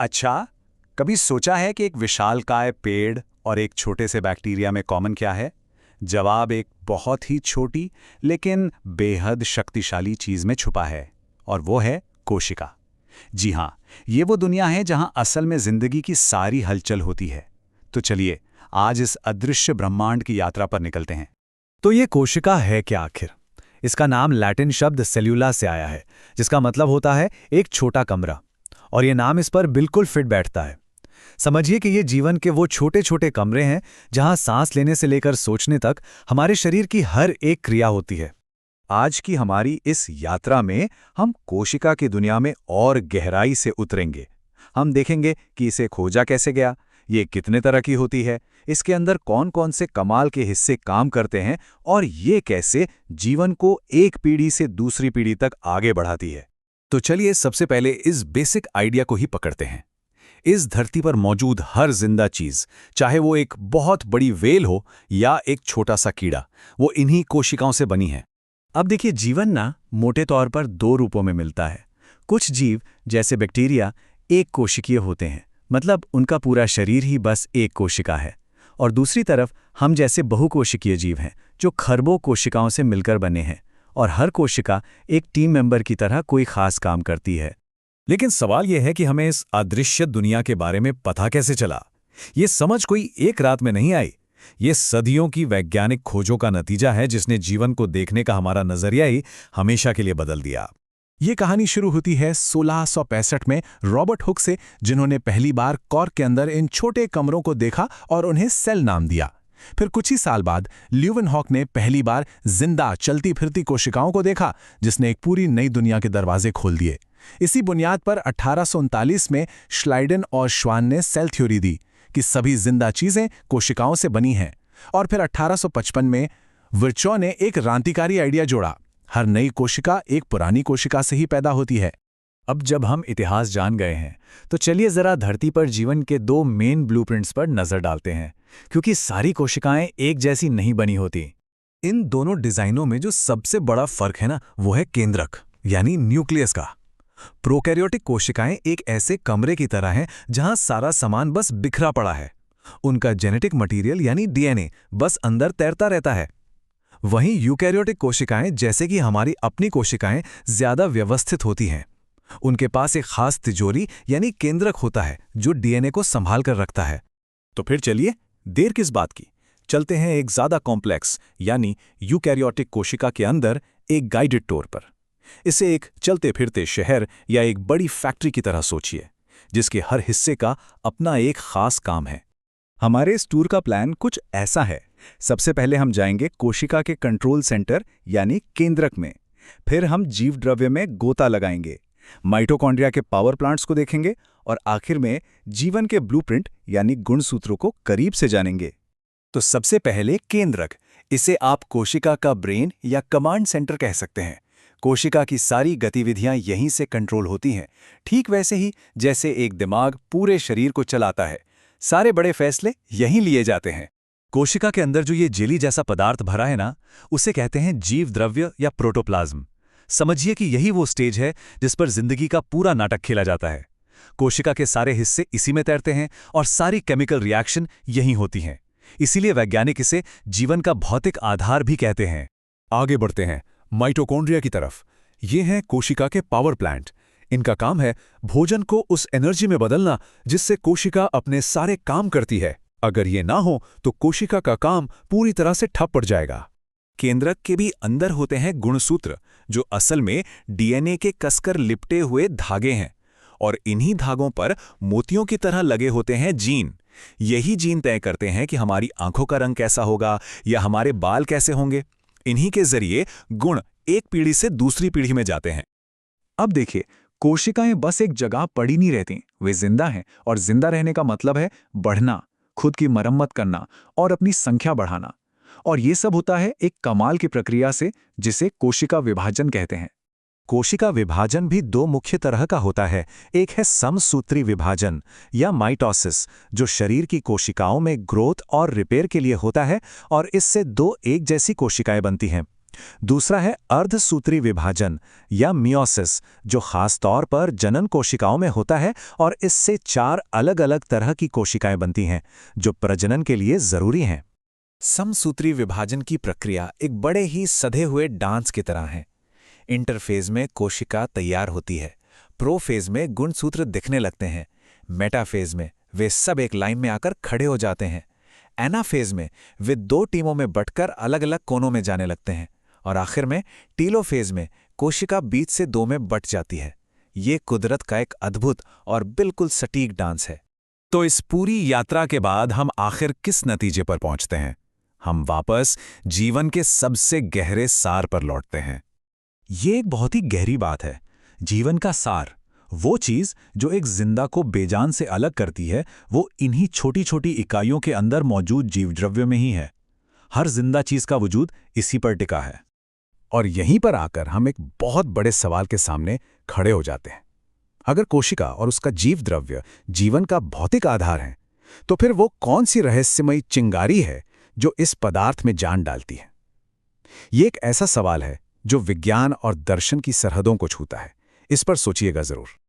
अच्छा, कभी सोचा है कि एक विशालकाय पेड़ और एक छोटे से बैक्टीरिया में कॉमन क्या है? जवाब एक बहुत ही छोटी लेकिन बेहद शक्तिशाली चीज में छुपा है, और वो है कोशिका। जी हाँ, ये वो दुनिया है जहां असल में जिंदगी की सारी हलचल होती है। तो चलिए, आज इस अदृश्य ब्रह्मांड की यात्रा पर निकलते हैं। तो ये कोशिका है क्या आखिर? इसका नाम लैटिन शब्द सेल्यूला से आया है, जिसका मतलब होता है एक छोटा कमरा। और ये नाम इस पर बिल्कुल फिट बैठता है। समझिए कि ये जीवन के वो छोटे छोटे कमरे हैं जहां सांस लेने से लेकर सोचने तक हमारे शरीर की हर एक क्रिया होती है। आज की हमारी इस यात्रा में हम कोशिका की दुनिया में और गहराई से उतरेंगे। हम देखेंगे कि इसे खोजा कैसे गया, ये कितने तरह की होती है, इसके अंदर कौन कौन से कमाल के हिस्से काम करते हैं, और ये कैसे जीवन को एक पीढ़ी से दूसरी पीढ़ी तक आगे बढ़ाती है। तो चलिए सबसे पहले इस बेसिक आइडिया को ही पकड़ते हैं। इस धरती पर मौजूद हर जिंदा चीज, चाहे वो एक बहुत बड़ी वेल हो या एक छोटा सा कीड़ा, वो इन्हीं कोशिकाओं से बनी है। अब देखिए, जीवन ना मोटे तौर पर दो रूपों में मिलता है। कुछ जीव जैसे बैक्टीरिया एक कोशिकीय होते हैं, मतलब उनका पूरा शरीर ही बस एक कोशिका है। और दूसरी तरफ हम जैसे बहुकोशिकीय जीव हैं, जो खरबों कोशिकाओं से मिलकर बने हैं, और हर कोशिका एक टीम मेंबर की तरह कोई खास काम करती है। लेकिन सवाल यह है कि हमें इस अदृश्य दुनिया के बारे में पता कैसे चला? ये समझ कोई एक रात में नहीं आई। ये सदियों की वैज्ञानिक खोजों का नतीजा है, जिसने जीवन को देखने का हमारा नजरिया ही हमेशा के लिए बदल दिया। ये कहानी शुरू होती है 1665 में रॉबर्ट हुक से, जिन्होंने पहली बार कॉर्क के अंदर इन छोटे कमरों को देखा और उन्हें सेल नाम दिया। फिर कुछ ही साल बाद ल्यूवेनहॉक ने पहली बार जिंदा चलती फिरती कोशिकाओं को देखा, जिसने एक पूरी नई दुनिया के दरवाजे खोल दिए। इसी बुनियाद पर 1839 में श्लाइडन और श्वान ने सेल थ्योरी दी कि सभी जिंदा चीजें कोशिकाओं से बनी हैं। और फिर 1855 में विर्चो ने एक क्रांतिकारी आइडिया जोड़ा, हर नई कोशिका एक पुरानी कोशिका से ही पैदा होती है। अब जब हम इतिहास जान गए हैं, तो चलिए जरा धरती पर जीवन के दो मेन ब्लूप्रिंट्स पर नजर डालते हैं, क्योंकि सारी कोशिकाएं एक जैसी नहीं बनी होती। इन दोनों डिजाइनों में जो सबसे बड़ा फर्क है ना, वो है केंद्रक यानी न्यूक्लियस का। प्रोकैरियोटिक कोशिकाएं एक ऐसे कमरे की तरह हैं जहां सारा सामान बस बिखरा पड़ा है। उनका जेनेटिक मटेरियल यानी डीएनए बस अंदर तैरता रहता है। वहीं यूकैरियोटिक कोशिकाएं, जैसे कि हमारी अपनी कोशिकाएं, ज्यादा व्यवस्थित होती हैं। उनके पास एक खास तिजोरी यानी केंद्रक होता है, जो डीएनए को संभाल कर रखता है। तो फिर चलिए, देर किस बात की, चलते हैं एक ज्यादा कॉम्प्लेक्स यानी यूकैरियोटिक कोशिका के अंदर एक गाइडेड टूर पर। इसे एक चलते फिरते शहर या एक बड़ी फैक्ट्री की तरह सोचिए, जिसके हर हिस्से का अपना एक खास काम है। हमारे इस टूर का प्लान कुछ ऐसा है। सबसे पहले हम जाएंगे कोशिका के कंट्रोल सेंटर यानी केंद्रक में। फिर हम जीव द्रव्य में गोता लगाएंगे, माइटोकॉन्ड्रिया के पावर प्लांट्स को देखेंगे, और आखिर में जीवन के ब्लूप्रिंट यानी गुणसूत्रों को करीब से जानेंगे। तो सबसे पहले केंद्रक, इसे आप कोशिका का ब्रेन या कमांड सेंटर कह सकते हैं। कोशिका की सारी गतिविधियां यहीं से कंट्रोल होती हैं, ठीक वैसे ही जैसे एक दिमाग पूरे शरीर को चलाता है। सारे बड़े फैसले यहीं लिए जाते हैं। कोशिका के अंदर जो ये जेली जैसा पदार्थ भरा है ना, उसे कहते हैं जीव द्रव्य या प्रोटोप्लाज्म। समझिए कि यही वो स्टेज है जिस पर जिंदगी का पूरा नाटक खेला जाता है। कोशिका के सारे हिस्से इसी में तैरते हैं और सारी केमिकल रिएक्शन यहीं होती हैं। इसीलिए वैज्ञानिक इसे जीवन का भौतिक आधार भी कहते हैं। आगे बढ़ते हैं माइटोकॉन्ड्रिया की तरफ। ये हैं कोशिका के पावर प्लांट। इनका काम है भोजन को उस एनर्जी में बदलना जिससे कोशिका अपने सारे काम करती है। अगर ये ना हो तो कोशिका का काम पूरी तरह से ठप पड़ जाएगा। केंद्रक के भी अंदर होते हैं गुणसूत्र, जो असल में डीएनए के कसकर लिपटे हुए धागे हैं, और इन्हीं धागों पर मोतियों की तरह लगे होते हैं जीन। यही जीन तय करते हैं कि हमारी आंखों का रंग कैसा होगा या हमारे बाल कैसे होंगे। इन्हीं के जरिए गुण एक पीढ़ी से दूसरी पीढ़ी में जाते हैं। अब देखिए, कोशिकाएं बस एक जगह पड़ी नहीं रहती, वे जिंदा हैं, और जिंदा रहने का मतलब है बढ़ना, खुद की मरम्मत करना और अपनी संख्या बढ़ाना। और ये सब होता है एक कमाल की प्रक्रिया से, जिसे कोशिका विभाजन कहते हैं। कोशिका विभाजन भी दो मुख्य तरह का होता है। एक है समसूत्री विभाजन या माइटोसिस, जो शरीर की कोशिकाओं में ग्रोथ और रिपेयर के लिए होता है, और इससे दो एक जैसी कोशिकाएं बनती हैं। दूसरा है अर्धसूत्री विभाजन या मियोसिस, जो खास तौर पर जनन कोशिकाओं में होता है और इससे 4 अलग-अलग तरह की कोशिकाएं बनती हैं जो प्रजनन के लिए जरूरी हैं। समसूत्री विभाजन की प्रक्रिया एक बड़े ही सधे हुए डांस की तरह है। इंटरफेज में कोशिका तैयार होती है, प्रोफेज में गुणसूत्र दिखने लगते हैं, मेटाफेज में वे सब एक लाइन में आकर खड़े हो जाते हैं, एनाफेज में वे 2 टीमों में बंटकर अलग अलग कोनों में जाने लगते हैं और आखिर में टीलोफेज में कोशिका बीच से 2 में बट जाती है। ये कुदरत का एक अद्भुत और बिल्कुल सटीक डांस है। तो इस पूरी यात्रा के बाद हम आखिर किस नतीजे पर पहुंचते हैं? हम वापस जीवन के सबसे गहरे सार पर लौटते हैं। ये एक बहुत ही गहरी बात है। जीवन का सार, वो चीज जो एक जिंदा को बेजान से अलग करती है, वो इन्हीं छोटी-छोटी इकाइयों के अंदर मौजूद जीवद्रव्य में ही है। हर जिंदा चीज का वजूद इसी पर टिका है। और यहीं पर आकर हम एक बहुत बड़े सवाल के सामने खड़े हो जाते हैं। अगर कोशिका और उसका जीवद्रव्य जीवन का भौतिक आधार है, तो फिर वो कौन सी रहस्यमयी चिंगारी है जो इस पदार्थ में जान डालती है? ये एक ऐसा सवाल है जो विज्ञान और दर्शन की सरहदों को छूता है। इस पर सोचिएगा जरूर।